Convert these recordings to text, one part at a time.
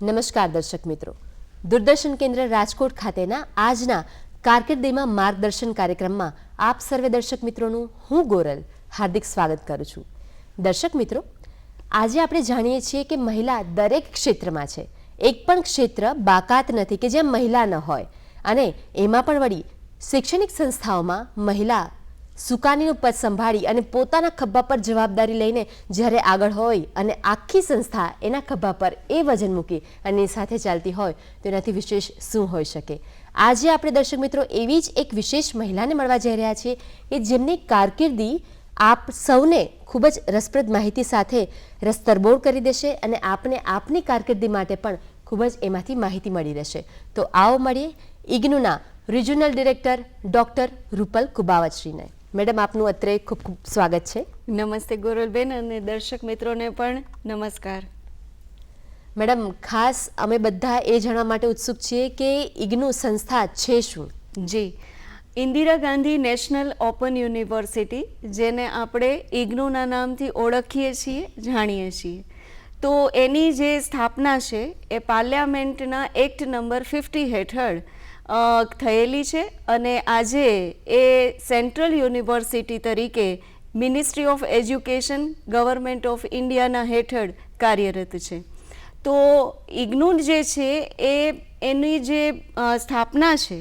નમસ્કાર દર્શક મિત્રો, દૂરદર્શન કેન્દ્ર રાજકોટ ખાતેના આજના કારકિર્દીમાં માર્ગદર્શન કાર્યક્રમમાં આપ સર્વે દર્શક મિત્રોનું હું ગોરલ હાર્દિક સ્વાગત કરું છું. દર્શક મિત્રો, આજે આપણે જાણીએ છીએ કે મહિલા દરેક ક્ષેત્રમાં છે. એક પણ ક્ષેત્ર બાકાત નથી કે જ્યાં મહિલા ન હોય, અને એમાં પણ વળી શૈક્ષણિક સંસ્થાઓમાં મહિલા સુકાનીનું પદ સંભાળી અને પોતાના ખભા પર જવાબદારી લઈને જ્યારે આગળ હોય અને આખી સંસ્થા એના ખભા પર એ વજન મૂકી અને એની સાથે ચાલતી હોય તો એનાથી વિશેષ શું હોઈ શકે. આજે આપણે દર્શક મિત્રો એવી જ એક વિશેષ મહિલાને મળવા જઈ રહ્યા છીએ કે જેમની કારકિર્દી આપ સૌને ખૂબ જ રસપ્રદ માહિતી સાથે રસ્તરબોળ કરી દેશે અને આપને આપની કારકિર્દી માટે પણ ખૂબ જ એમાંથી માહિતી મળી રહેશે. તો આવો મળીએ ઇગ્નુના રિજનલ ડિરેક્ટર ડૉક્ટર રૂપલ કુબાવતશ્રીને. મેડમ, આપનું અત્રે ખૂબ ખૂબ સ્વાગત છે. નમસ્તે ગોરલબેન, અને દર્શક મિત્રોને પણ નમસ્કાર. મેડમ, ખાસ અમે બધા એ જાણવા માટે ઉત્સુક છીએ કે ઇગ્નુ સંસ્થા છે શું? જી, Indira Gandhi National Open University, જેને આપણે ઇગ્નુના નામથી ઓળખીએ છીએ, જાણીએ છીએ, તો એની જે સ્થાપના છે એ પાર્લામેન્ટના એક્ટ નંબર 50 હેઠળ થયેલી છે, અને આજે એ સેન્ટ્રલ યુનિવર્સિટી તરીકે ministry of education government of ઇન્ડિયાના હેઠળ કાર્યરત છે. તો ઇગ્નુ જે છે એની જે સ્થાપના છે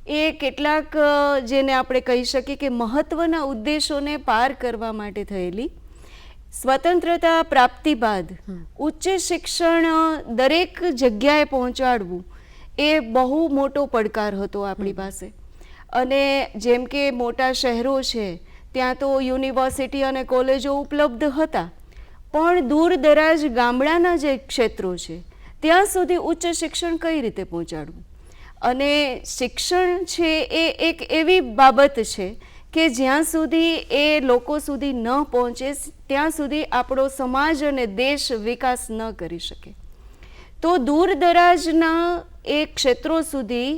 એ કેટલાક જેને આપણે કહી શકીએ કે મહત્ત્વના ઉદ્દેશોને પાર કરવા માટે થયેલી. સ્વતંત્રતા પ્રાપ્તિ બાદ ઉચ્ચ શિક્ષણ દરેક જગ્યાએ પહોંચાડવું એ બહુ મોટો પડકાર હતો આપણી પાસે. અને જેમ કે મોટા શહેરો છે ત્યાં તો યુનિવર્સિટી અને કોલેજો ઉપલબ્ધ હતા, પણ દૂર દરાજ ગામડાના જે ક્ષેત્રો છે ત્યાં સુધી ઉચ્ચ શિક્ષણ કઈ રીતે પહોંચાડવું. અને શિક્ષણ છે એ એક એવી બાબત છે કે જ્યાં સુધી એ લોકો સુધી ન પહોંચે ત્યાં સુધી આપણો સમાજ અને દેશ વિકાસ ન કરી શકે. તો દૂર દરાજના એ ક્ષેત્રો સુધી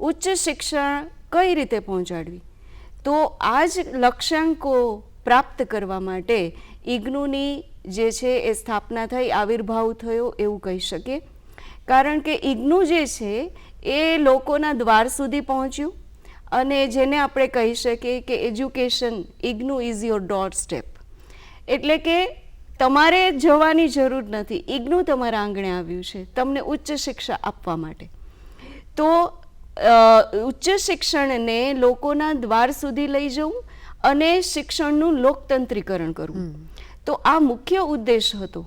ઉચ્ચ શિક્ષણ કઈ રીતે પહોંચાડવી, તો આ જ લક્ષ્યાંકો પ્રાપ્ત કરવા માટે ઇગ્નુની જે છે એ સ્થાપના થઈ, આવિર્ભાવ થયો એવું કહી શકીએ. કારણ કે ઇગ્નુ જે છે એ લોકોના દ્વાર સુધી પહોંચ્યું, અને જેને આપણે કહી શકીએ કે education IGNOU is your doorstep. એટલે કે તમારે જવાની જરૂર નથી, ઇગ્નુ તમારા આંગણે આવ્યું છે તમને ઉચ્ચ શિક્ષા આપવા માટે. તો ઉચ્ચ શિક્ષણને લોકોના દ્વાર સુધી લઈ જવું અને શિક્ષણનું લોકતંત્રીકરણ કરવું, તો આ મુખ્ય ઉદ્દેશ હતો.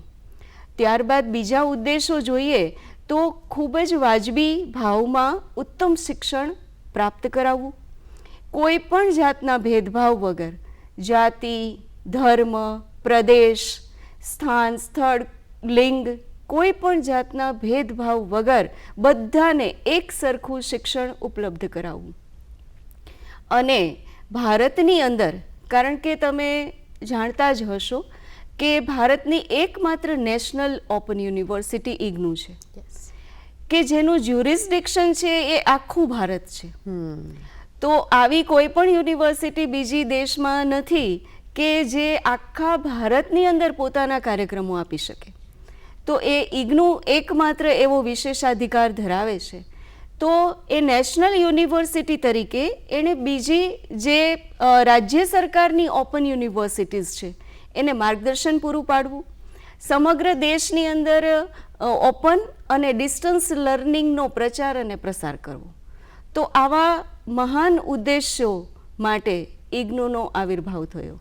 ત્યારબાદ બીજા ઉદ્દેશો જોઈએ તો ખૂબ જ વાજબી ભાવમાં ઉત્તમ શિક્ષણ પ્રાપ્ત કરાવવું, કોઈ પણ જાતના ભેદભાવ વગર, જાતિ, ધર્મ, પ્રદેશ, સ્થાન, સ્થળ, લિંગ, કોઈ પણ જાતના ભેદભાવ વગર બધાને એક સરખું શિક્ષણ ઉપલબ્ધ કરાવવું. અને ભારતની અંદર, કારણ કે તમે જાણતા જ હશો કે ભારતની એકમાત્ર નેશનલ ઓપન યુનિવર્સિટી ઇગ્નુ છે, કે જેનું જ્યુરિસ્ડિક્શન છે એ આખું ભારત છે. તો આવી કોઈ પણ યુનિવર્સિટી બીજી દેશમાં નથી કે જે આખા ભારતની અંદર પોતાના કાર્યક્રમો આપી શકે. તો એ ઇગ્નુ એકમાત્ર એવો વિશેષાધિકાર ધરાવે છે. તો એ નેશનલ યુનિવર્સિટી તરીકે એણે બીજી જે રાજ્ય સરકારની ઓપન યુનિવર્સિટીઝ છે એને માર્ગદર્શન પૂરું પાડવું, સમગ્ર દેશની અંદર ઓપન અને ડિસ્ટન્સ લર્નિંગનો પ્રચાર અને પ્રસાર કરવો. તો આવા મહાન ઉદ્દેશ્યો માટે ઇગ્નુનો આવિર્ભાવ થયો.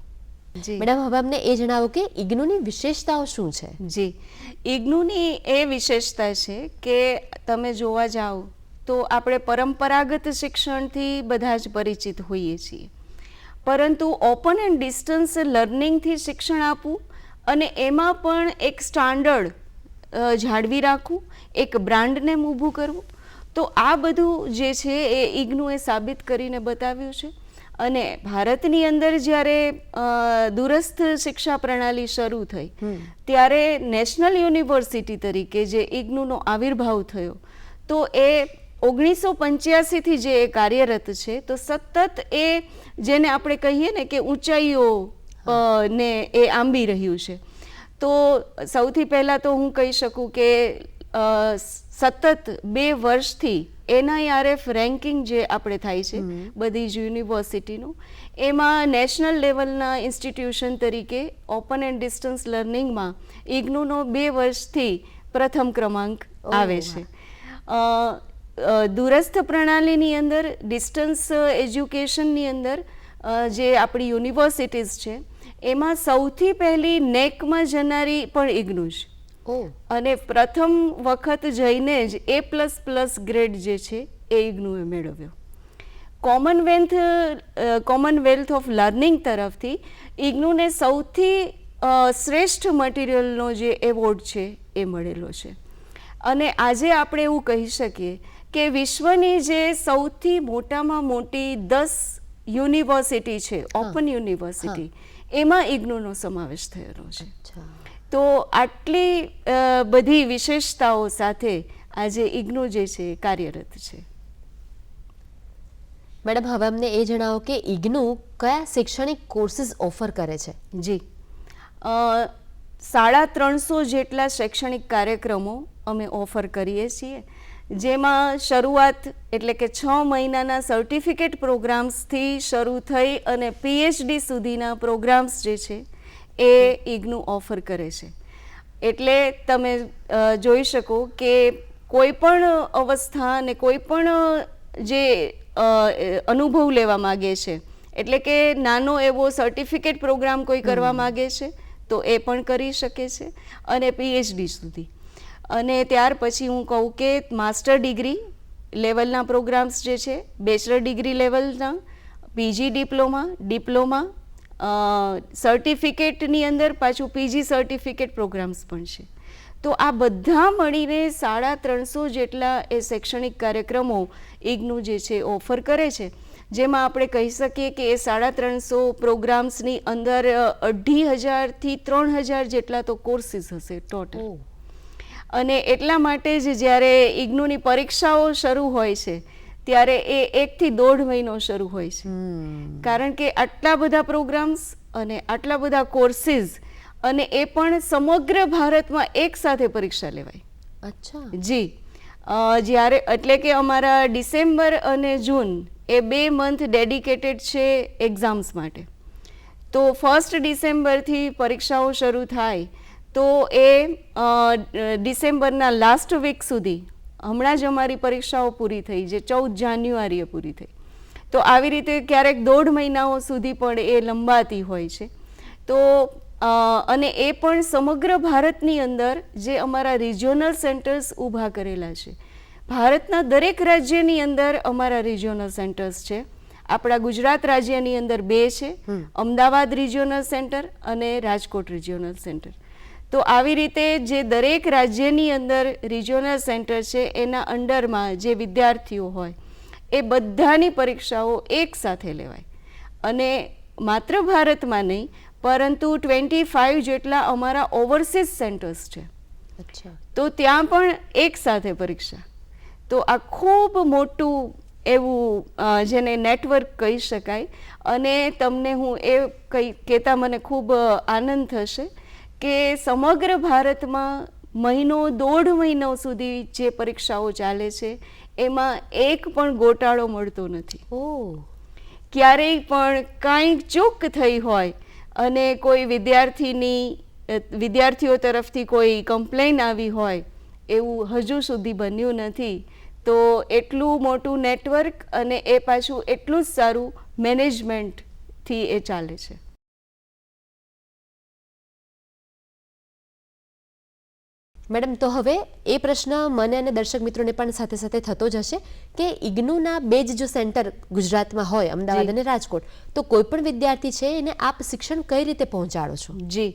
જી મેડમ, હવે અમને એ જણાવો કે ઇગ્નુની વિશેષતાઓ શું છે? જી, ઇગ્નુની એ વિશેષતા છે કે તમે જોવા જાઓ તો આપણે પરંપરાગત શિક્ષણથી બધા જ પરિચિત હોઈએ છીએ, પરંતુ ઓપન એન્ડ ડિસ્ટન્સ લર્નિંગથી શિક્ષણ આપવું અને એમાં પણ એક સ્ટાન્ડર્ડ જાળવી રાખવું, એક બ્રાન્ડને ઊભું કરવું, તો આ બધું જે છે એ ઇગ્નુએ સાબિત કરીને બતાવ્યું છે. અને ભારતની અંદર જ્યારે દૂરસ્થ શિક્ષા પ્રણાલી શરૂ થઈ ત્યારે નેશનલ યુનિવર્સિટી તરીકે જે ઇગ્નુનો આવિર્ભાવ થયો, તો એ 1985થી જે એ કાર્યરત છે, તો સતત એ જેને આપણે કહીએ ને કે ઊંચાઈઓ ને એ આંબી રહ્યું છે. તો સૌથી પહેલાં તો હું કહી શકું કે સતત 2 વર્ષથી NIRF રેન્કિંગ જે આપણે થાય છે બધી જ યુનિવર્સિટીનું, એમાં નેશનલ લેવલના ઇન્સ્ટિટ્યુશન તરીકે ઓપન એન્ડ ડિસ્ટન્સ લર્નિંગમાં ઇગ્નુનો 2 વર્ષથી પ્રથમ ક્રમાંક આવે છે. દૂરસ્થ પ્રણાલીની અંદર ડિસ્ટન્સ એજ્યુકેશનની અંદર જે આપણી યુનિવર્સિટીઝ છે એમાં સૌથી પહેલી નેકમાં જનારી પણ ઇગ્નુ છે. અને પ્રથમ વખત જઈને જ A++ ગ્રેડ જે છે એ ઇગ્નુએ મેળવ્યો. કોમનવેલ્થ ઓફ લર્નિંગ તરફથી ઇગ્નુને સૌથી શ્રેષ્ઠ મટીરિયલનો જે એવોર્ડ છે એ મળેલો છે. અને આજે આપણે એવું કહી શકીએ કે વિશ્વની જે સૌથી મોટામાં મોટી 10 યુનિવર્સિટી છે, ઓપન યુનિવર્સિટી, એમાં ઇગ્નુનો સમાવેશ થયેલો છે. તો આટલી બધી વિશેષતાઓ સાથે આજે ઇગ્નુ જે છે એ કાર્યરત છે. મેડમ, હવે અમને એ જણાવો કે ઇગ્નુ કયા શૈક્ષણિક કોર્સિસ ઓફર કરે છે? જી, 350 જેટલા શૈક્ષણિક કાર્યક્રમો અમે ઓફર કરીએ છીએ, જેમાં શરૂઆત એટલે કે 6 મહિનાના સર્ટિફિકેટ પ્રોગ્રામ્સથી શરૂ થઈ અને PhD સુધીના પ્રોગ્રામ્સ જે છે એ ઇગ્નુ ઓફર કરે છે. એટલે તમે જોઈ શકો કે કોઈ પણ અવસ્થા અને કોઈ પણ જે અનુભવ લેવા માગે છે, એટલે કે નાનો એવો સર્ટિફિકેટ પ્રોગ્રામ કોઈ કરવા માગે છે તો એ પણ કરી શકે છે, અને PhD સુધી. અને ત્યાર પછી હું કહું કે માસ્ટર ડિગ્રી લેવલના પ્રોગ્રામ્સ જે છે, બેચલર ડિગ્રી લેવલના, PG ડિપ્લોમા, સર્ટિફિકેટની અંદર પાછું PG સર્ટિફિકેટ પ્રોગ્રામ્સ પણ છે. તો આ બધા મળીને 350 જેટલા એ શૈક્ષણિક કાર્યક્રમો ઇગ્નુ જે છે ઓફર કરે છે, જેમાં આપણે કહી શકીએ કે એ 350 પ્રોગ્રામ્સની અંદર 2500 થી 3000 જેટલા તો કોર્સિસ હશે ટોટલ. અને એટલા માટે જ જ્યારે ઇગ્નુની પરીક્ષાઓ શરૂ હોય છે ત્યારે એ 1 થી 1.5 મહિનો શરૂ હોય છે, કારણ કે આટલા બધા પ્રોગ્રામ્સ અને આટલા બધા કોર્સિસ, અને એ પણ સમગ્ર ભારતમાં એક સાથે પરીક્ષા લેવાય. અચ્છા. જી, જ્યારે એટલે કે અમારા ડિસેમ્બર અને જૂન એ 2 મંથ ડેડિકેટેડ છે એક્ઝામ્સ માટે. તો 1 ડિસેમ્બરથી પરીક્ષાઓ શરૂ થાય તો એ ડિસેમ્બરના લાસ્ટ વીક સુધી, હમણાં જ અમારી પરીક્ષાઓ પૂરી થઈ જે 14 જાન્યુઆરીએ પૂરી થઈ, તો આવી રીતે ક્યારેક 1.5 મહિનાઓ સુધી પણ એ લંબાતી હોય છે. તો અને એ પણ સમગ્ર ભારતની અંદર જે અમારા રિજિયોનલ સેન્ટર્સ ઊભા કરેલા છે, ભારતના દરેક રાજ્યની અંદર અમારા રિજિયોનલ સેન્ટર્સ છે. આપણા ગુજરાત રાજ્યની અંદર 2 છે, અમદાવાદ રિજિયોનલ સેન્ટર અને રાજકોટ રિજિયોનલ સેન્ટર. તો આવી રીતે જે દરેક રાજ્યની અંદર રિજિયોનલ સેન્ટર છે એના અંડરમાં જે વિદ્યાર્થીઓ હોય એ બધાની પરીક્ષાઓ એક સાથે લેવાય. અને માત્ર ભારતમાં નહીં, પરંતુ 25 જેટલા અમારા ઓવરસીઝ સેન્ટર્સ છે, તો ત્યાં પણ એક સાથે પરીક્ષા. તો આ ખૂબ મોટું એવું જેને નેટવર્ક કહી શકાય. અને તમને હું એ કહેતા મને ખૂબ આનંદ થશે કે સમગ્ર ભારતમાં 1.5 મહિનો સુધી જે પરીક્ષાઓ ચાલે છે એમાં એક પણ ગોટાળો મળતો નથી. ક્યારેય પણ કાંઈ ચૂક થઈ હોય અને કોઈ વિદ્યાર્થીઓ તરફથી કોઈ કમ્પ્લેન આવી હોય એવું હજુ સુધી બન્યું નથી. તો એટલું મોટું નેટવર્ક અને એ પાછું એટલું જ સારું મેનેજમેન્ટથી એ ચાલે છે. મેડમ, તો હવે એ પ્રશ્ન મને અને દર્શક મિત્રોને પણ સાથે સાથે થતો જ હશે કે ઇગ્નુના 2 જ જો સેન્ટર ગુજરાતમાં હોય, અમદાવાદ અને રાજકોટ, તો કોઈ પણ વિદ્યાર્થી છે એને આપ શિક્ષણ કઈ રીતે પહોંચાડો છો? જી,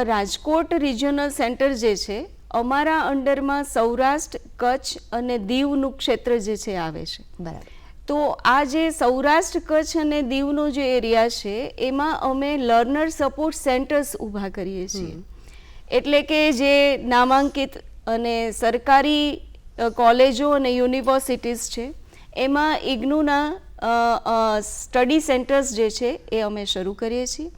રાજકોટ રિજિયોનલ સેન્ટર જે છે અમારા અંડરમાં સૌરાષ્ટ્ર, કચ્છ અને દીવનું ક્ષેત્ર જે છે આવે છે. બરાબર. તો આ જે સૌરાષ્ટ્ર, કચ્છ અને દીવનો જે એરિયા છે એમાં અમે લર્નર સપોર્ટ સેન્ટર્સ ઊભા કરીએ છીએ. એટલે કે જે નામાંકિત અને સરકારી કોલેજો અને યુનિવર્સિટીઝ છે એમાં ઇગ્નુના સ્ટડી સેન્ટર્સ જે છે એ અમે શરૂ કરીએ છીએ.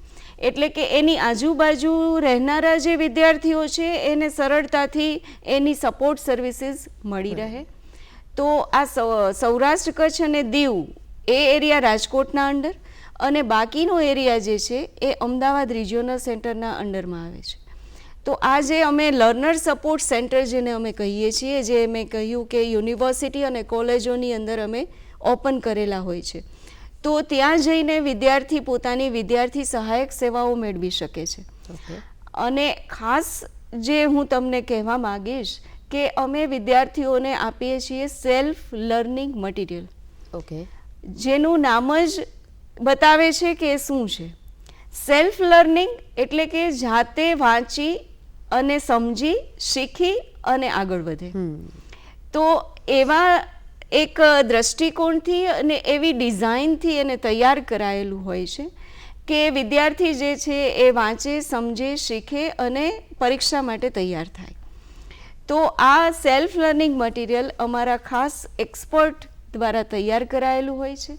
એટલે કે એની આજુબાજુ રહેનારા જે વિદ્યાર્થીઓ છે એને સરળતાથી એની સપોર્ટ સર્વિસીસ મળી રહે. તો આ સૌરાષ્ટ્ર કચ્છ અને દીવ એ એરિયા રાજકોટના અંડર અને બાકીનો એરિયા જે છે એ અમદાવાદ રિજિયોનલ સેન્ટરના અંડરમાં આવે છે. તો આ જે અમે લર્નર સપોર્ટ સેન્ટર જેને અમે કહીએ છીએ, જે મેં કહ્યું કે યુનિવર્સિટી અને કોલેજોની અંદર અમે ઓપન કરેલા હોય છે, તો ત્યાં જઈને વિદ્યાર્થી પોતાની વિદ્યાર્થી સહાયક સેવાઓ મેળવી શકે છે. અને ખાસ જે હું તમને કહેવા માગીશ કે અમે વિદ્યાર્થીઓને આપીએ છીએ સેલ્ફ લર્નિંગ મટીરિયલ. જેનું નામ જ બતાવે છે કે શું છે. સેલ્ફ લર્નિંગ એટલે કે જાતે વાંચી અને સમજી શીખી અને આગળ વધે. તો એવા એક દ્રષ્ટિકોણથી અને એવી ડિઝાઇનથી એને તૈયાર કરાયેલું હોય છે કે વિદ્યાર્થી જે છે એ વાંચે, સમજે, શીખે અને પરીક્ષા માટે તૈયાર થાય. તો આ સેલ્ફ લર્નિંગ મટીરિયલ અમારા ખાસ એક્સપર્ટ દ્વારા તૈયાર કરાયેલું હોય છે.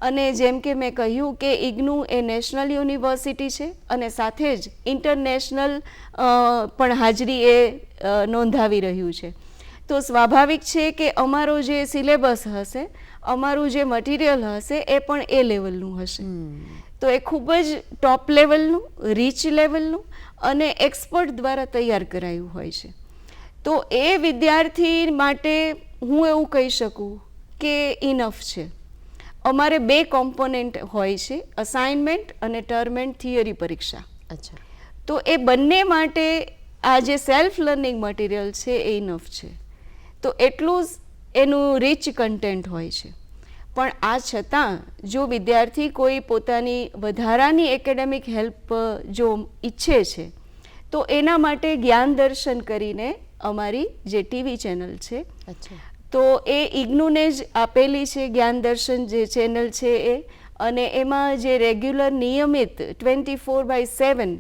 અને જેમ કે મેં કહ્યું કે ઇગ્નુ એ નેશનલ યુનિવર્સિટી છે અને સાથે જ ઇન્ટરનેશનલ પણ હાજરી એ નોંધાવી રહ્યું છે. તો સ્વાભાવિક છે કે અમારો જે સિલેબસ હશે, અમારું જે મટીરિયલ હશે એ પણ એ લેવલનું હશે. તો એ ખૂબ જ ટોપ લેવલનું, રીચ લેવલનું અને એક્સપર્ટ દ્વારા તૈયાર કરાયું હોય છે. તો એ વિદ્યાર્થી માટે હું એવું કહી શકું કે ઇનફ છે. અમારે 2 કોમ્પોનેન્ટ હોય છે, અસાઇનમેન્ટ અને ટર્મ એન્ડ થિયરી પરીક્ષા. તો એ બંને માટે આ જે સેલ્ફ લર્નિંગ મટીરિયલ છે એ ઇનફ છે. તો એટલું જ એનું રીચ કન્ટેન્ટ હોય છે. પણ આ છતાં જો વિદ્યાર્થી કોઈ પોતાની વધારાની એકેડેમિક હેલ્પ જો ઈચ્છે છે તો એના માટે જ્ઞાન દર્શન કરીને અમારી જે ટીવી ચેનલ છે, તો એ ઇગ્નુને જ આપેલી છે જ્ઞાન દર્શન જે ચેનલ છે એ. અને એમાં જે રેગ્યુલર નિયમિત 24/7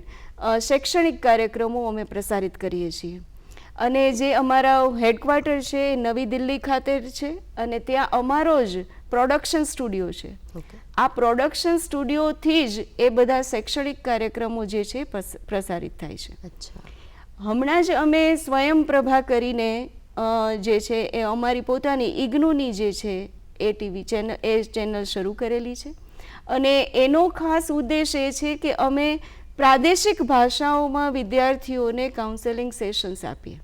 શૈક્ષણિક કાર્યક્રમો અમે પ્રસારિત કરીએ છીએ. અને જે અમારા હેડક્વાર્ટર છે એ નવી દિલ્હી ખાતે છે અને ત્યાં અમારો જ પ્રોડક્શન સ્ટુડિયો છે. આ પ્રોડક્શન સ્ટુડિયોથી જ એ બધા શૈક્ષણિક કાર્યક્રમો જે છે પ્રસારિત થાય છે. હમણાં જ અમે સ્વયંપ્રભા કરીને જે છે એ અમારી પોતાની ઇગ્નુની જે છે એ ટીવી ચેનલ, એ ચેનલ શરૂ કરેલી છે. અને એનો ખાસ ઉદ્દેશ એ છે કે અમે પ્રાદેશિક ભાષાઓમાં વિદ્યાર્થીઓને કાઉન્સેલિંગ સેશન્સ આપીએ.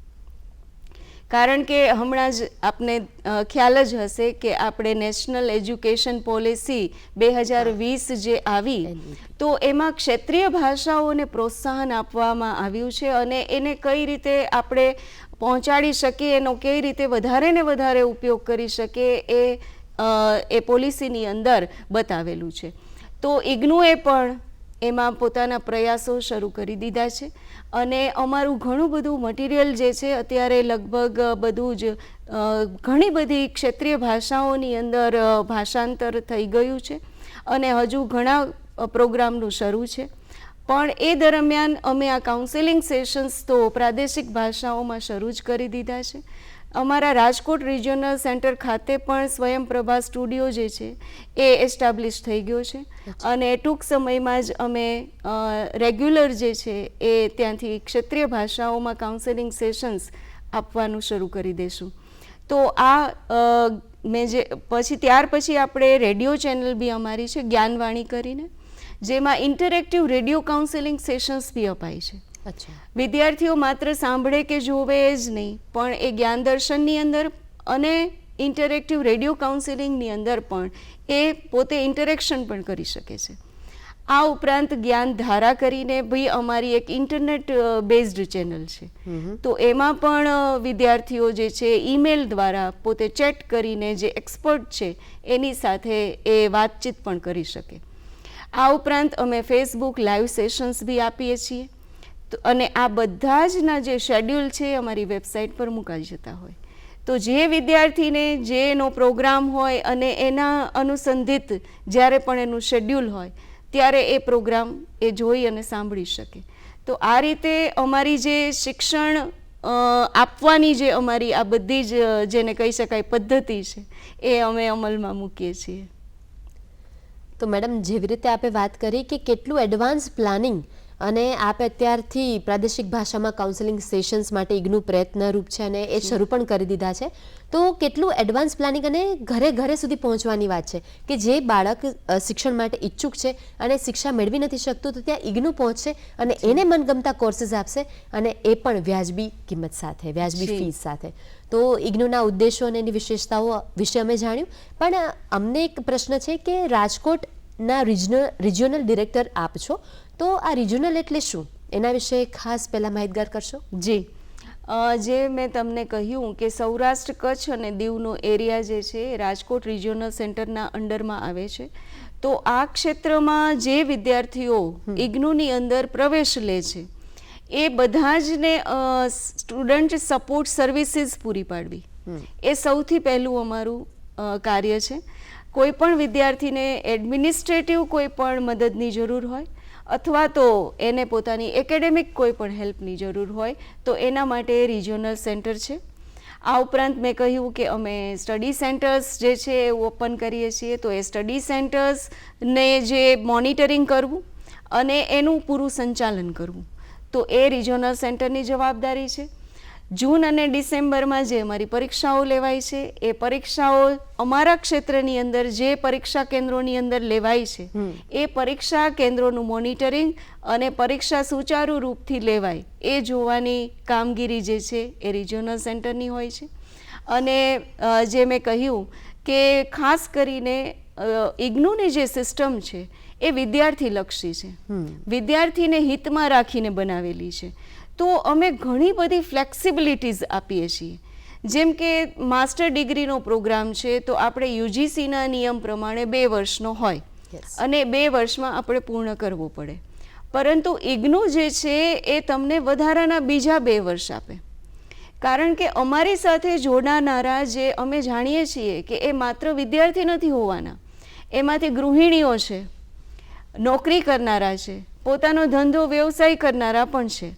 કારણ કે હમણાં જ આપને ખ્યાલ જ હશે કે આપણે નેશનલ એજ્યુકેશન પોલિસી 2020 જે આવી, તો એમાં ક્ષેત્રીય ભાષાઓને પ્રોત્સાહન આપવામાં આવ્યું છે અને એને કઈ રીતે આપણે પહોંચાડી શકીએ, એનો કઈ રીતે વધારે ને વધારે ઉપયોગ કરી શકીએ એ પોલિસીની અંદર બતાવેલું છે. તો ઇગ્નુએ પણ એમાં પોતાના પ્રયાસો શરૂ કરી દીધા છે. અને અમારું ઘણું બધું મટીરિયલ જે છે અત્યારે લગભગ બધું જ ઘણી બધી ક્ષેત્રીય ભાષાઓની અંદર ભાષાંતર થઈ ગયું છે અને હજુ ઘણા પ્રોગ્રામનું શરૂ છે. પણ એ દરમિયાન અમે આ કાઉન્સેલિંગ સેશન્સ તો પ્રાદેશિક ભાષાઓમાં શરૂ જ કરી દીધા છે. અમારા રાજકોટ રિજિયોનલ સેન્ટર ખાતે પણ સ્વયંપ્રભા સ્ટુડિયો જે છે એ એસ્ટાબ્લિશ થઈ ગયો છે અને ટૂંક સમયમાં જ અમે રેગ્યુલર જે છે એ ત્યાંથી ક્ષેત્રીય ભાષાઓમાં કાઉન્સેલિંગ સેશન્સ આપવાનું શરૂ કરી દઈશું. તો આ મેં જે ત્યાર પછી આપણે રેડિયો ચેનલ બી અમારી છે જ્ઞાનવાણી કરીને, જેમાં ઇન્ટરેક્ટિવ રેડિયો કાઉન્સેલિંગ સેશન્સ બી અપાય છે. વિદ્યાર્થીઓ માત્ર સાંભળે કે જોવે જ નહીં, પણ એ જ્ઞાન દર્શનની અંદર અને ઇન્ટરેક્ટિવ રેડિયો કાઉન્સેલિંગની અંદર પણ એ પોતે ઇન્ટરેક્શન પણ કરી શકે છે. આ ઉપરાંત જ્ઞાન ધારા કરીને ભાઈ અમારી એક ઇન્ટરનેટ બેઝડ ચેનલ છે. તો એમાં પણ વિદ્યાર્થીઓ જે છે ઈમેલ દ્વારા પોતે ચેટ કરીને જે એક્સપર્ટ છે એની સાથે એ વાતચીત પણ કરી શકે. આ ઉપરાંત અમે ફેસબુક લાઈવ સેશન્સ બી આપીએ છીએ. અને આ બધા જના જે શેડ્યુલ છે અમારી વેબસાઇટ પર મુકાઈ જતા હોય. તો જે વિદ્યાર્થીને જે એનો પ્રોગ્રામ હોય અને એના અનુસંધિત જ્યારે પણ એનું શેડ્યુલ હોય ત્યારે એ પ્રોગ્રામ એ જોઈ અને સાંભળી શકે. તો આ રીતે અમારી જે શિક્ષણ આપવાની જે અમારી આ બધી જ જેને કહી શકાય પદ્ધતિ છે એ અમે અમલમાં મૂકીએ છીએ. તો મેડમ, જેવી રીતે આપે વાત કરી કે કેટલું એડવાન્સ પ્લાનિંગ અને આપે અત્યારથી પ્રાદેશિક ભાષામાં કાઉન્સેલિંગ સેશન્સ માટે ઇગ્નુ પ્રયત્નરૂપ છે અને એ શરૂ પણ કરી દીધા છે, તો કેટલું એડવાન્સ પ્લાનિંગ અને ઘરે ઘરે સુધી પહોંચવાની વાત છે કે જે બાળક શિક્ષણ માટે ઈચ્છુક છે અને શિક્ષા મેળવી નથી શકતું, તો ત્યાં ઇગ્નુ પહોંચશે અને એને મનગમતા કોર્सेस આપશે અને એ પણ વ્યાજબી કિંમત સાથે, વ્યાજબી ફીસ સાથે. તો ઇગ્નુના ઉદ્દેશો અને એની વિશેષતાઓ વિશે અમે જાણ્યું, પણ અમને એક પ્રશ્ન છે કે રાજકોટના રિજિયોનલ ડિરેક્ટર આપ છો, તો આ રિજિયોનલ એટલે શું, એના વિશે ખાસ પહેલા માહિતગાર કરશો? જી, જે મેં તમને કહ્યું કે સૌરાષ્ટ્ર, કચ્છ અને દીવનો એરિયા જે છે એ રાજકોટ રિજિયોનલ સેન્ટરના અંડરમાં આવે છે. તો આ ક્ષેત્રમાં જે વિદ્યાર્થીઓ ઇગ્નુની અંદર પ્રવેશ લે છે એ બધા જને સ્ટુડન્ટ સપોર્ટ સર્વિસીસ પૂરી પાડવી એ સૌથી પહેલું અમારું કાર્ય છે. કોઈ પણ વિદ્યાર્થીને એડમિનિસ્ટ્રેટિવ કોઈ પણ મદદની જરૂર હોય અથવા તો એને પોતાની એકેડેમિક કોઈ પણ હેલ્પની જરૂર હોય તો એના માટે રિજિયોનલ સેન્ટર છે. આ ઉપરાંત મેં કહ્યું કે અમે સ્ટડી સેન્ટર્સ જે છે એ ઓપન કરીએ છીએ, તો એ સ્ટડી સેન્ટર્સને જે મોનિટરિંગ કરવું અને એનું પૂરું સંચાલન કરવું, તો એ રિજિયોનલ સેન્ટરની જવાબદારી છે. જૂન અને ડિસેમ્બરમાં જે અમારી પરીક્ષાઓ લેવાય છે એ પરીક્ષાઓ અમારા ક્ષેત્રની અંદર જે પરીક્ષા કેન્દ્રોની અંદર લેવાય છે એ પરીક્ષા કેન્દ્રોનું મોનિટરિંગ અને પરીક્ષા સુચારુ રૂપથી લેવાય એ જોવાની કામગીરી જે છે એ રિજિયોનલ સેન્ટરની હોય છે. અને જે મેં કહ્યું કે ખાસ કરીને ઇગ્નુની જે સિસ્ટમ છે એ વિદ્યાર્થીલક્ષી છે, વિદ્યાર્થીને હિતમાં રાખીને બનાવેલી છે. તો અમે ઘણી બધી ફ્લેક્સિબિલિટીઝ આપીએ છીએ. જેમ કે માસ્ટર ડિગ્રીનો પ્રોગ્રામ છે તો આપણે યુજીસીના નિયમ પ્રમાણે 2 વર્ષનો હોય અને 2 વર્ષમાં આપણે પૂર્ણ કરવો પડે, પરંતુ ઇગ્નુ જે છે એ તમને વધારાના બીજા 2 વર્ષ આપે. કારણ કે અમારી સાથે જોડાનારા જે અમે જાણીએ છીએ કે એ માત્ર વિદ્યાર્થી નથી હોવાના, એમાંથી ગૃહિણીઓ છે, નોકરી કરનારા છે, પોતાનો ધંધો વ્યવસાય કરનારા પણ છે.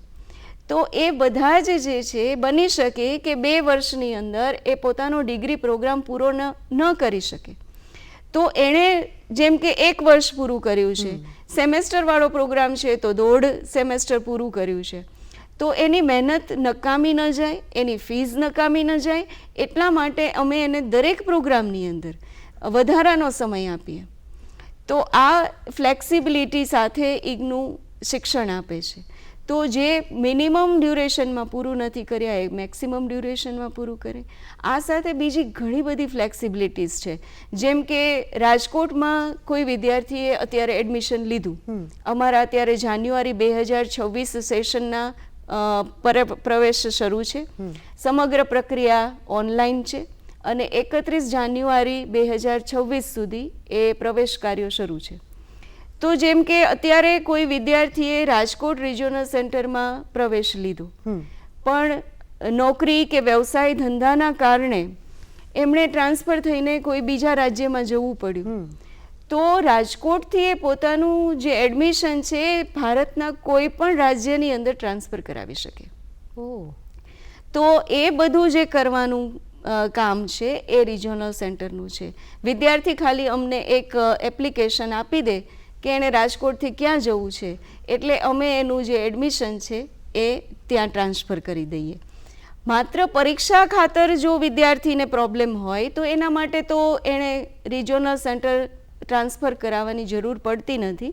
તો એ બધા જ જે છે બની શકે કે 2 વર્ષની અંદર એ પોતાનો ડિગ્રી પ્રોગ્રામ પૂરો ન કરી શકે, તો એણે જેમ કે 1 વર્ષ પૂરું કર્યું છે, સેમેસ્ટરવાળો પ્રોગ્રામ છે તો 1.5 સેમેસ્ટર પૂરું કર્યું છે, તો એની મહેનત નકામી ન જાય, એની ફીસ નકામી ન જાય, એટલા માટે અમે એને દરેક પ્રોગ્રામની અંદર વધારાનો સમય આપીએ. તો આ ફ્લેક્સિબિલિટી સાથે ઇગ્નુ શિક્ષણ આપે છે. તો જે મિનિમમ ડ્યુરેશનમાં પૂરું નથી કર્યા એ મેક્સિમમ ડ્યુરેશનમાં પૂરું કરે. આ સાથે બીજી ઘણી બધી ફ્લેક્સિબિલિટીઝ છે, જેમ કે રાજકોટમાં કોઈ વિદ્યાર્થીએ અત્યારે એડમિશન લીધું, અમારા અત્યારે જાન્યુઆરી 2026 સેશનના પ્રવેશ શરૂ છે, સમગ્ર પ્રક્રિયા ઓનલાઈન છે અને 31 જાન્યુઆરી 2026 સુધી એ પ્રવેશ કાર્યો શરૂ છે. તો જેમ કે અત્યારે કોઈ વિદ્યાર્થીએ રાજકોટ રિજિયોનલ સેન્ટરમાં પ્રવેશ લીધો, પણ નોકરી કે વ્યવસાય ધંધાના કારણે એમણે ટ્રાન્સફર થઈને કોઈ બીજા રાજ્યમાં જવું પડ્યું, તો રાજકોટથી એ પોતાનું જે એડમિશન છે એ ભારતના કોઈ પણ રાજ્યની અંદર ટ્રાન્સફર કરાવી શકે. તો એ બધું જે કરવાનું કામ છે એ રિજિયોનલ સેન્ટરનું છે. વિદ્યાર્થી ખાલી અમને એક એપ્લિકેશન આપી દે કે એણે રાજકોટથી ક્યાં જવું છે, એટલે અમે એનું જે એડમિશન છે એ ત્યાં ટ્રાન્સફર કરી દઈએ. માત્ર પરીક્ષા ખાતર જો વિદ્યાર્થીને પ્રોબ્લેમ હોય તો એના માટે તો એણે રિજિયોનલ સેન્ટર ટ્રાન્સફર કરાવવાની જરૂર પડતી નથી,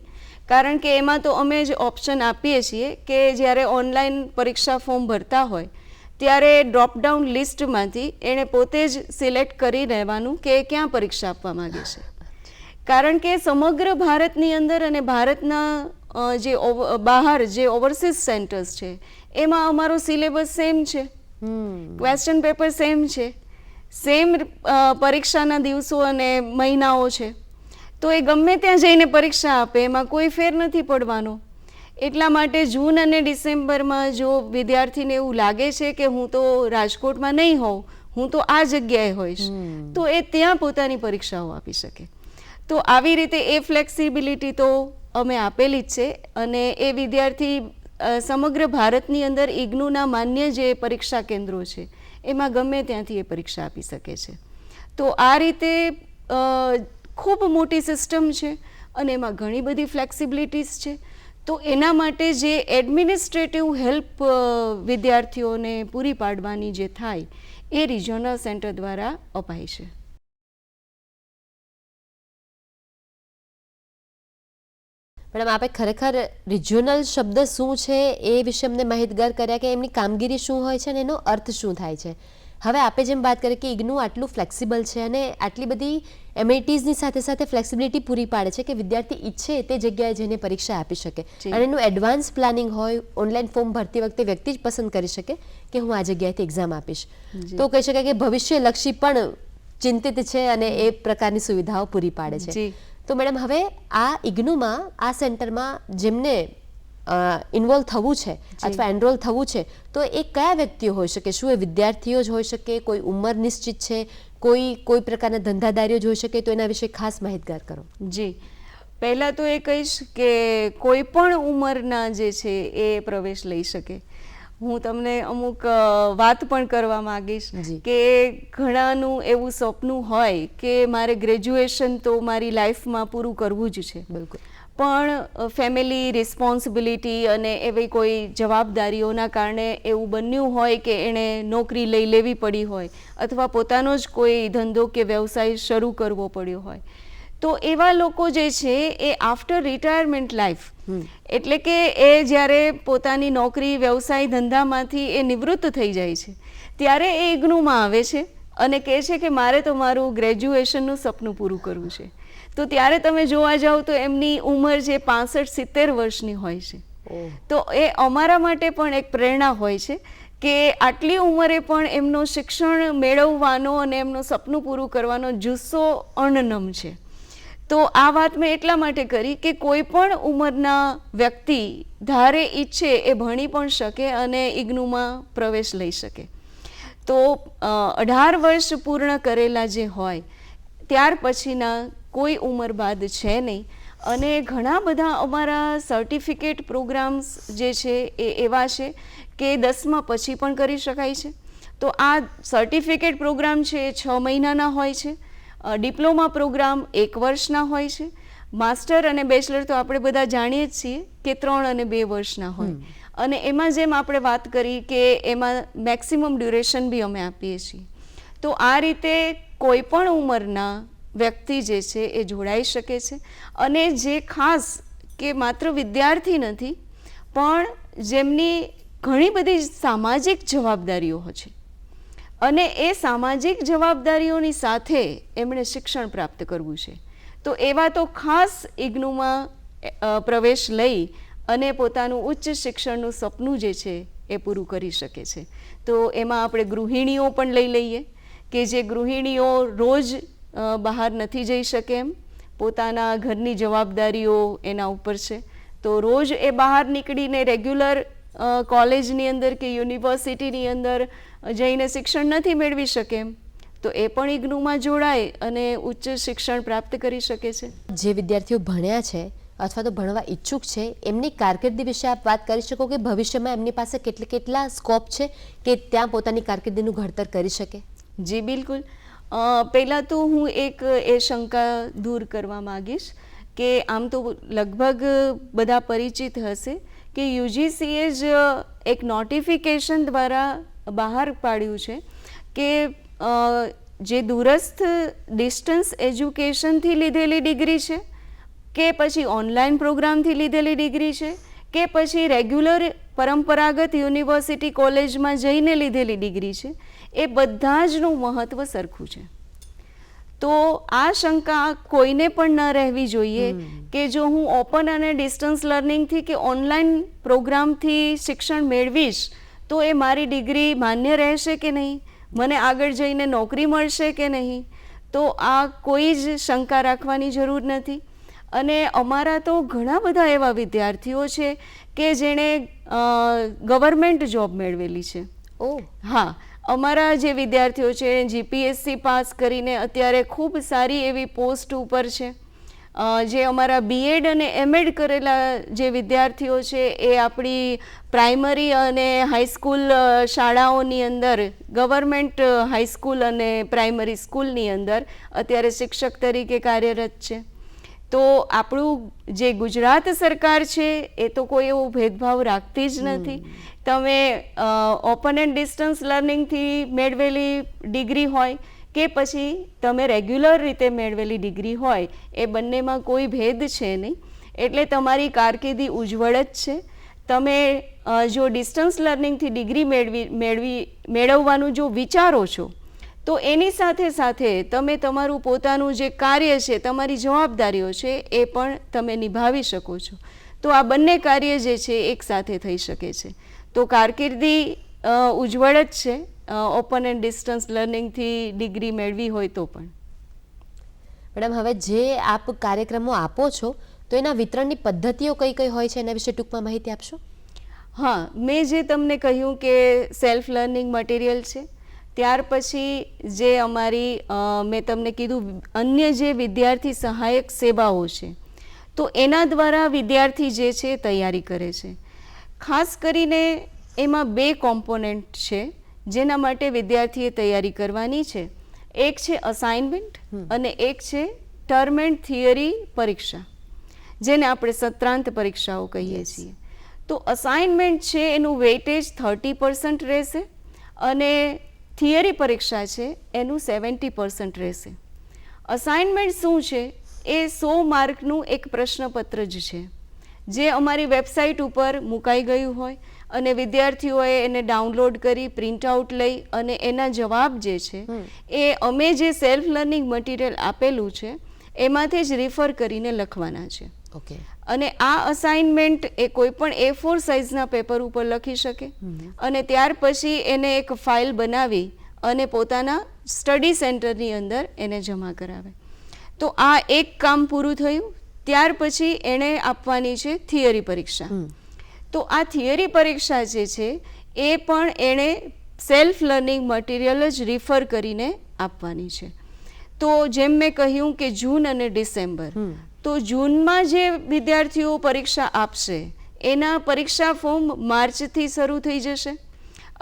કારણ કે એમાં તો અમે જ ઓપ્શન આપીએ છીએ કે જ્યારે ઓનલાઈન પરીક્ષા ફોર્મ ભરતા હોય ત્યારે ડ્રોપડાઉન લિસ્ટમાંથી એણે પોતે જ સિલેક્ટ કરી લેવાનું કે ક્યાં પરીક્ષા આપવા માગે છે. કારણ કે સમગ્ર ભારતની અંદર અને ભારતના જે બહાર જે ઓવરસીઝ સેન્ટર્સ છે એમાં અમારો સિલેબસ સેમ છે, ક્વેશ્ચન પેપર સેમ છે, સેમ પરીક્ષાના દિવસો અને મહિનાઓ છે, તો એ ગમે ત્યાં જઈને પરીક્ષા આપે એમાં કોઈ ફેર નથી પડવાનો. એટલા માટે જૂન અને ડિસેમ્બરમાં જો વિદ્યાર્થીને એવું લાગે છે કે હું તો રાજકોટમાં નહીં હોઉં, હું તો આ જગ્યાએ હોઈશ, તો એ ત્યાં પોતાની પરીક્ષાઓ આપી શકે. તો આવી રીતે એ ફ્લેક્સિબિલિટી તો અમે આપેલી જ છે અને એ વિદ્યાર્થી સમગ્ર ભારતની અંદર ઇગ્નુના માન્ય જે પરીક્ષા કેન્દ્રો છે એમાં ગમે ત્યાંથી એ પરીક્ષા આપી શકે છે. તો આ રીતે ખૂબ મોટી સિસ્ટમ છે, અને એમાં ઘણી બધી ફ્લેક્સિબિલિટીઝ છે. તો એના માટે જે એડમિનિસ્ટ્રેટિવ હેલ્પ વિદ્યાર્થીઓને પૂરી પાડવાની જે થાય એ રિજિયોનલ સેન્ટર દ્વારા અપાય છે. મેડમ, આપે ખરેખર રિજિયોનલ શબ્દ શું છે એ વિશે અમને માહિતગાર કર્યા કે એમની કામગીરી શું હોય છે અને એનો અર્થ શું થાય છે. હવે આપે જેમ વાત કરી કે ઇગ્નુ આટલું ફ્લેક્સિબલ છે અને આટલી બધી એમિનિટીઝની સાથે સાથે ફ્લેક્સિબિલિટી પૂરી પાડે છે કે વિદ્યાર્થી ઈચ્છે તે જગ્યાએ જઈને પરીક્ષા આપી શકે અને એનું એડવાન્સ પ્લાનિંગ હોય. ઓનલાઈન ફોર્મ ભરતી વખતે વ્યક્તિ જ પસંદ કરી શકે કે હું આ જગ્યાએથી એક્ઝામ આપીશ. તો કહી શકાય કે ભવિષ્યલક્ષી પણ ચિંતિત છે અને એ પ્રકારની સુવિધાઓ પૂરી પાડે છે. તો મેડમ, હવે આ ઇગ્નુમાં આ સેન્ટરમાં જેમને ઇન્વોલ્વ થવું છે અથવા એનરોલ થવું છે તો એ કયા વ્યક્તિઓ હોઈ શકે? શું એ વિદ્યાર્થીઓ જ હોઈ શકે? કોઈ ઉંમર નિશ્ચિત છે? કોઈ પ્રકારના ધંધાદારીઓ જ હોઈ શકે? તો એના વિશે ખાસ માહિતગાર કરો. જી, પહેલાં તો એ કહીશ કે કોઈ પણ ઉંમરના જે છે એ પ્રવેશ લઈ શકે. હું તમને અમુક વાત પણ કરવા માંગીશ કે ઘણાનું એવું સપનું હોય કે મારે ગ્રેજ્યુએશન તો મારી લાઈફમાં પૂરું કરવું જ છે. બિલકુલ. પણ ફેમિલી રિસ્પોન્સિબિલિટી અને એવી કોઈ જવાબદારીઓના કારણે એવું બન્યું હોય કે એણે નોકરી લઈ લેવી પડી હોય અથવા પોતાનો જ કોઈ ધંધો કે વ્યવસાય શરૂ કરવો પડ્યો હોય. તો એવા લોકો જે છે એ આફ્ટર રિટાયરમેન્ટ લાઈફ, એટલે કે એ જ્યારે પોતાની નોકરી વ્યવસાય ધંધામાંથી એ નિવૃત્ત થઈ જાય છે ત્યારે એ ઇગ્નુમાં આવે છે અને કહે છે કે મારે તો મારું ગ્રેજ્યુએશનનું સપનું પૂરું કરવું છે. તો ત્યારે તમે જોવા જાઓ તો એમની ઉંમર જે 65-70 વર્ષની હોય છે. તો એ અમારા માટે પણ એક પ્રેરણા હોય છે કે આટલી ઉંમરે પણ એમનો શિક્ષણ મેળવવાનો અને એમનું સપનું પૂરું કરવાનો જુસ્સો અણનમ છે. તો આ વાત મેં એટલા માટે કરી કે કોઈ પણ ઉંમરના વ્યક્તિ ધારે ઈચ્છે એ ભણી પણ શકે અને ઇગ્નુમાં પ્રવેશ લઈ શકે. તો 18 વર્ષ પૂર્ણ કરેલા જે હોય ત્યાર પછીના કોઈ ઉંમર બાદ છે નહીં. અને ઘણા બધા અમારા સર્ટિફિકેટ પ્રોગ્રામ્સ જે છે એ એવા છે કે 10મા પછી પણ કરી શકાય છે. તો આ સર્ટિફિકેટ પ્રોગ્રામ છે એ 6 મહિનાના હોય છે. ડિપ્લોમા પ્રોગ્રામ 1 વર્ષના હોય છે. માસ્ટર અને બેચલર તો આપણે બધા જાણીએ જ છીએ કે 3 અને 2 વર્ષના હોય. અને એમાં જેમ આપણે વાત કરી કે એમાં મેક્સિમમ ડ્યુરેશન બી અમે આપીએ છીએ. તો આ રીતે કોઈ પણ ઉંમરના વ્યક્તિ જે છે એ જોડાઈ શકે છે. અને જે ખાસ કે માત્ર વિદ્યાર્થી નથી પણ જેમની ઘણી બધી સામાજિક જવાબદારીઓ છે અને એ સામાજિક જવાબદારીઓની સાથે એમણે શિક્ષણ પ્રાપ્ત કરવું છે તો એવા તો ખાસ ઇગ્નુમાં પ્રવેશ લઈ અને પોતાનું ઉચ્ચ શિક્ષણનું સપનું જે છે એ પૂરું કરી શકે છે. તો એમાં આપણે ગૃહિણીઓ પણ લઈ લઈએ કે જે ગૃહિણીઓ રોજ બહાર નથી જઈ શકે એમ, પોતાના ઘરની જવાબદારીઓ એના ઉપર છે. તો રોજ એ બહાર નીકળીને રેગ્યુલર કોલેજની અંદર કે યુનિવર્સિટીની અંદર જઈને શિક્ષણ નથી મેળવી શકે એમ, તો એ પણ ઇગ્નુમાં જોડાય અને ઉચ્ચ શિક્ષણ પ્રાપ્ત કરી શકે છે. જે વિદ્યાર્થીઓ ભણ્યા છે અથવા તો ભણવા ઈચ્છુક છે એમની કારકિર્દી વિશે આપ વાત કરી શકો કે ભવિષ્યમાં એમની પાસે કેટલા સ્કોપ છે કે ત્યાં પોતાની કારકિર્દીનું ઘડતર કરી શકે? જી બિલકુલ. પહેલાં તો હું એક એ શંકા દૂર કરવા માગીશ કે આમ તો લગભગ બધા પરિચિત હશે કે યુજીસીએ જ એક નોટિફિકેશન દ્વારા બહાર પાડ્યું છે કે જે દૂરસ્થ ડિસ્ટન્સ એજ્યુકેશનથી લીધેલી ડિગ્રી છે કે પછી ઓનલાઈન પ્રોગ્રામથી લીધેલી ડિગ્રી છે કે પછી રેગ્યુલર પરંપરાગત યુનિવર્સિટી કોલેજમાં જઈને લીધેલી ડિગ્રી છે, એ બધા જનું મહત્ત્વ સરખું છે. તો આ શંકા કોઈને પણ ન રહેવી જોઈએ કે જો હું ઓપન અને ડિસ્ટન્સ લર્નિંગથી કે ઓનલાઈન પ્રોગ્રામથી શિક્ષણ મેળવીશ તો એ મારી ડિગ્રી માન્ય રહેશે કે નહીં, મને આગળ જઈને નોકરી મળશે કે નહીં. તો આ કોઈ જ શંકા રાખવાની જરૂર નથી. અને અમારા તો ઘણા બધા એવા વિદ્યાર્થીઓ છે કે જેણે ગવર્મેન્ટ જોબ મેળવેલી છે. હા, અમારા જે વિદ્યાર્થીઓ છે જીપીએસસી પાસ કરીને અત્યારે ખૂબ સારી એવી પોસ્ટ ઉપર છે. જે અમારા બીએડ અને એમએડ કરેલા જે વિદ્યાર્થીઓ છે એ આપણી પ્રાઇમરી અને હાઈસ્કૂલ શાળાઓની અંદર, ગવર્મેન્ટ હાઈસ્કૂલ અને પ્રાઇમરી સ્કૂલની અંદર અત્યારે શિક્ષક તરીકે કાર્યરત છે. તો આપણું જે ગુજરાત સરકાર છે એ તો કોઈ એવો ભેદભાવ રાખતી જ નથી. તમે ઓપન એન્ડ ડિસ્ટન્સ લર્નિંગથી મેળવેલી ડિગ્રી હોય કે પછી તમે રેગ્યુલર રીતે મેળવેલી ડિગ્રી હોય, એ બંનેમાં કોઈ ભેદ છે નહીં. એટલે તમારી કારકિર્દી ઉજ્જવળ જ છે. તમે જો ડિસ્ટન્સ લર્નિંગથી ડિગ્રી મેળવવાનું જો વિચારો છો, તો એની સાથે સાથે તમે તમારું પોતાનું જે કાર્ય છે, તમારી જવાબદારીઓ છે, એ પણ તમે નિભાવી શકો છો. તો આ બંને કાર્ય જે છે એક સાથે થઈ શકે છે. તો કારકિર્દી ઉજ્જવળ જ છે ઓપન એન્ડ ડિસ્ટન્સ લર્નિંગથી ડિગ્રી મેળવી હોય તો પણ. મેડમ, હવે જે આપ કાર્યક્રમો આપો છો તો એના વિતરણની પદ્ધતિઓ કઈ કઈ હોય છે, એના વિશે ટૂંકમાં માહિતી આપશો? હા, મેં જે તમને કહ્યું કે સેલ્ફ લર્નિંગ મટીરિયલ છે, ત્યાર પછી જે અમારી મેં તમને કીધું અન્ય જે વિદ્યાર્થી સહાયક સેવાઓ છે, તો એના દ્વારા વિદ્યાર્થી જે છે તૈયારી કરે છે. ખાસ કરીને એમાં 2 કોમ્પોનન્ટ છે જેના માટે વિદ્યાર્થીએ તૈયારી કરવાની છે. એક છે અસાઇનમેન્ટ અને એક છે ટર્મ એન્ડ થિયરી પરીક્ષા, જેને આપણે સત્રાંત પરીક્ષાઓ કહીએ છીએ. તો અસાઇનમેન્ટ છે એનું વેઇટેજ 30% રહેશે અને થિયરી પરીક્ષા છે એનું 70% રહેશે. અસાઇનમેન્ટ શું છે? એ 100 માર્કનું એક પ્રશ્નપત્ર જ છે, જે અમારી વેબસાઇટ ઉપર મુકાઈ ગયું હોય અને વિદ્યાર્થીઓએ એને ડાઉનલોડ કરી પ્રિન્ટ આઉટ લઈ અને એના જવાબ જે છે એ અમે જે સેલ્ફ લર્નિંગ મટીરિયલ આપેલું છે એમાંથી જ રિફર કરીને લખવાના છે. ઓકે. અને આ અસાઇનમેન્ટ એ કોઈ પણ A4 સાઇઝના પેપર ઉપર લખી શકે અને ત્યાર પછી એને એક ફાઇલ બનાવી અને પોતાના સ્ટડી સેન્ટરની અંદર એને જમા કરાવે. તો આ એક કામ પૂરું થયું. ત્યાર પછી એણે આપવાની છે થિયરી પરીક્ષા. તો આ થિયરી પરીક્ષા જે છે એ પણ એણે સેલ્ફ લર્નિંગ મટીરિયલ જ રિફર કરીને આપવાની છે. તો જેમ મેં કહ્યું કે જૂન અને ડિસેમ્બર, તો જૂનમાં જે વિદ્યાર્થીઓ પરીક્ષા આપશે એના પરીક્ષા ફોર્મ માર્ચથી શરૂ થઈ જશે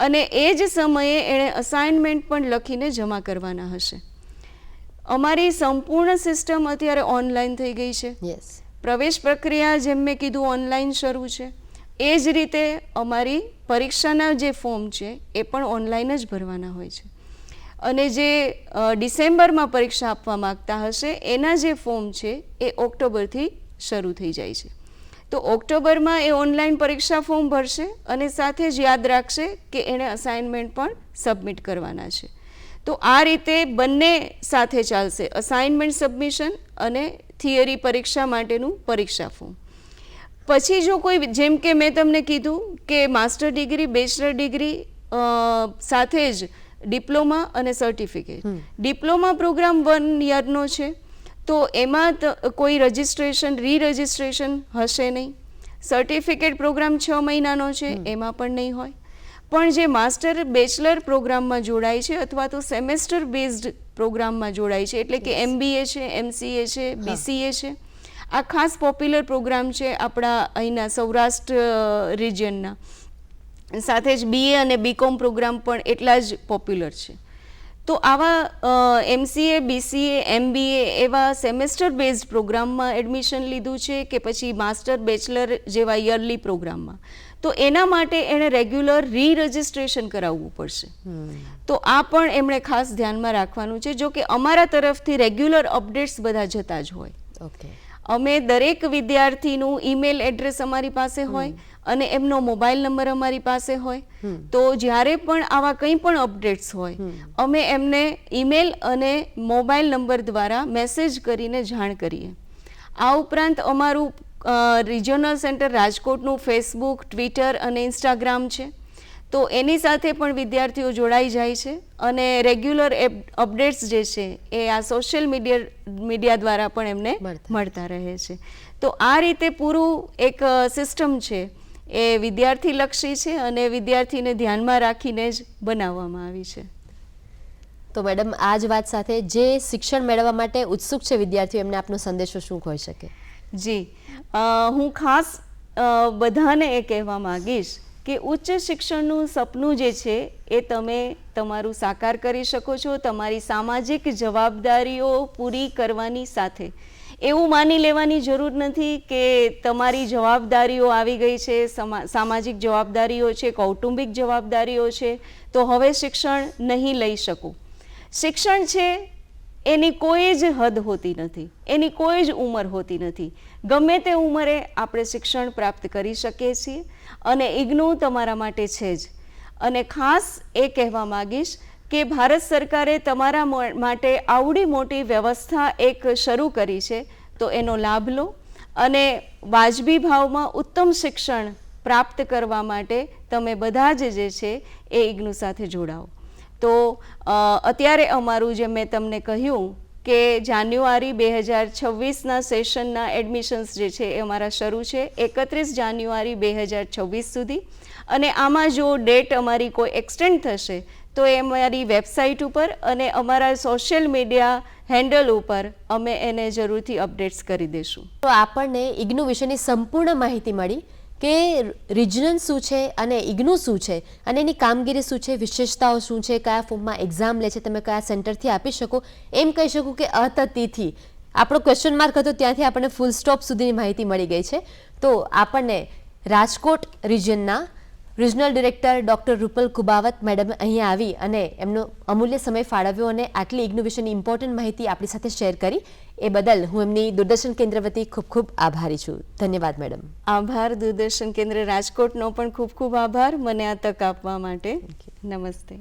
અને એ જ સમયે એણે અસાઇનમેન્ટ પણ લખીને જમા કરવાના હશે. અમારી સંપૂર્ણ સિસ્ટમ અત્યારે ઓનલાઈન થઈ ગઈ છે. પ્રવેશ પ્રક્રિયા જેમ મેં કીધું ઓનલાઈન શરૂ છે. એ જ રીતે અમારી પરીક્ષાના જે ફોર્મ છે એ પણ ઓનલાઈન જ ભરવાના હોય છે. અને જે ડિસેમ્બરમાં પરીક્ષા આપવા માગતા હશે એના જે ફોર્મ છે એ ઓક્ટોબરથી શરૂ થઈ જાય છે. તો ઓક્ટોબરમાં એ ઓનલાઈન પરીક્ષા ફોર્મ ભરશે અને સાથે જ યાદ રાખશે કે એણે અસાઇનમેન્ટ પણ સબમિટ કરવાના છે. તો આ રીતે બંને સાથે ચાલશે, અસાઇનમેન્ટ સબમિશન અને થિયરી પરીક્ષા માટેનું પરીક્ષા ફોર્મ. પછી જો કોઈ, જેમ કે મેં તમને કીધું કે માસ્ટર ડિગ્રી, બેચલર ડિગ્રી સાથે જ ડિપ્લોમા અને સર્ટિફિકેટ. ડિપ્લોમા પ્રોગ્રામ 1 યરનો છે, તો એમાં કોઈ રજિસ્ટ્રેશન, રજિસ્ટ્રેશન હશે નહીં. સર્ટિફિકેટ પ્રોગ્રામ 6 મહિનાનો છે, એમાં પણ નહીં હોય. પણ જે માસ્ટર બેચલર પ્રોગ્રામમાં જોડાય છે અથવા તો સેમેસ્ટર બેઝડ પ્રોગ્રામમાં જોડાય છે, એટલે કે MBA છે, MCA છે, BCA છે, આ ખાસ પોપ્યુલર પ્રોગ્રામ છે આપણા અહીંના સૌરાષ્ટ્ર રિજિયનના. સાથે જ BA અને BCom પ્રોગ્રામ પણ એટલા જ પોપ્યુલર છે. તો આવા MCA, BCA, MBA એવા સેમેસ્ટર બેઝડ પ્રોગ્રામમાં એડમિશન લીધું છે કે પછી માસ્ટર બેચલર જેવા યરલી પ્રોગ્રામમાં, તો એના માટે એણે રેગ્યુલર રજિસ્ટ્રેશન કરાવવું પડશે. તો આ પણ એમણે ખાસ ધ્યાનમાં રાખવાનું છે. જો કે અમારા તરફથી રેગ્યુલર અપડેટ્સ બધા જતા જ હોય. ઓકે. અમે દરેક વિદ્યાર્થીનું ઈમેલ એડ્રેસ અમારી પાસે હોય અને એમનો મોબાઈલ નંબર અમારી પાસે હોય. તો જ્યારે પણ આવા કંઈ પણ અપડેટ્સ હોય, અમે એમને ઈમેલ અને મોબાઈલ નંબર દ્વારા મેસેજ કરીને જાણ કરીએ. આ ઉપરાંત અમારું રિજિયોનલ સેન્ટર રાજકોટનું ફેસબુક, ટ્વિટર અને ઇન્સ્ટાગ્રામ છે. તો એની સાથે પણ વિદ્યાર્થીઓ જોડાઈ જાય છે અને રેગ્યુલર અપડેટ્સ જે છે એ આ સોશિયલ મીડિયા દ્વારા પણ એમને મળતા રહે છે. તો આ રીતે પૂરું એક સિસ્ટમ છે એ વિદ્યાર્થીલક્ષી છે અને વિદ્યાર્થીને ધ્યાનમાં રાખીને જ બનાવવામાં આવી છે. તો મેડમ, આ જ વાત સાથે જે શિક્ષણ મેળવવા માટે ઉત્સુક છે વિદ્યાર્થીઓ, એમને આપનો સંદેશો શું હોઈ શકે? જી, હું ખાસ બધાને એ કહેવા માંગીશ કે ઉચ્ચ શિક્ષણનું સપનું જે છે એ તમે તમારું સાકાર કરી શકો છો તમારી સામાજિક જવાબદારીઓ પૂરી કરવાની સાથે. એવું માની લેવાની જરૂર નથી કે તમારી જવાબદારીઓ આવી ગઈ છે, સામાજિક જવાબદારીઓ છે, કૌટુંબિક જવાબદારીઓ છે, તો હવે શિક્ષણ નહીં લઈ શકું. શિક્ષણ છે એની કોઈ જ હદ હોતી નથી, એની કોઈ જ ઉંમર હોતી નથી. ગમે તે ઉંમરે આપણે શિક્ષણ પ્રાપ્ત કરી શકીએ છીએ અને ઇગ્નુ તમારા માટે છે જ. અને ખાસ એ કહેવા માગીશ કે ભારત સરકારે તમારા માટે આવડી મોટી વ્યવસ્થા એક શરૂ કરી છે, તો એનો લાભ લો અને વાજબી ભાવમાં ઉત્તમ શિક્ષણ પ્રાપ્ત કરવા માટે તમે બધા જ જે છે એ ઇગ્નુ સાથે જોડાઓ. તો અત્યારે અમારું જે મેં તમને કહ્યું કે જાન્યુઆરી 2026ના સેશનના એડમિશન્સ જે છે એ અમારા શરૂ છે 31 જાન્યુઆરી 2026 સુધી. અને આમાં જો ડેટ અમારી કોઈ એક્સટેન્ડ થશે તો એ અમારી વેબસાઇટ ઉપર અને અમારા સોશિયલ મીડિયા હેન્ડલ ઉપર અમે એને જરૂરથી અપડેટ્સ કરી દઈશું. તો આપણને ઇગ્નુ વિશેની સંપૂર્ણ માહિતી મળી કે રિજનલ શું છે અને ઇગ્નુ શું છે અને એની કામગીરી શું છે, વિશેષતાઓ શું છે, કયા ફોર્મમાં એક્ઝામ લે છે, તમે કયા સેન્ટરથી આપી શકો. એમ કહી શકું કે અતતિથી આપણો ક્વેશ્ચન માર્ક હતો ત્યાંથી આપણને ફૂલ સ્ટોપ સુધીની માહિતી મળી ગઈ છે. તો આપણને રાજકોટ રિજનના regional director doctor Rupal Kubavat madam અહીંયા આવી અને એમનો અમૂલ્ય સમય ફાળવ્યો અને આટલી ઇગ્નુ વિશેની ઇમ્પોર્ટન્ટ માહિતી આપણી સાથે શેર કરી. એ બદલ હું એમની દૂરદર્શન કેન્દ્ર વતી ખૂબ ખૂબ આભારી છું. ધન્યવાદ મેડમ. આભાર દૂરદર્શન કેન્દ્ર રાજકોટનો પણ ખૂબ ખૂબ આભાર મને આ તક આપવા માટે. નમસ્તે.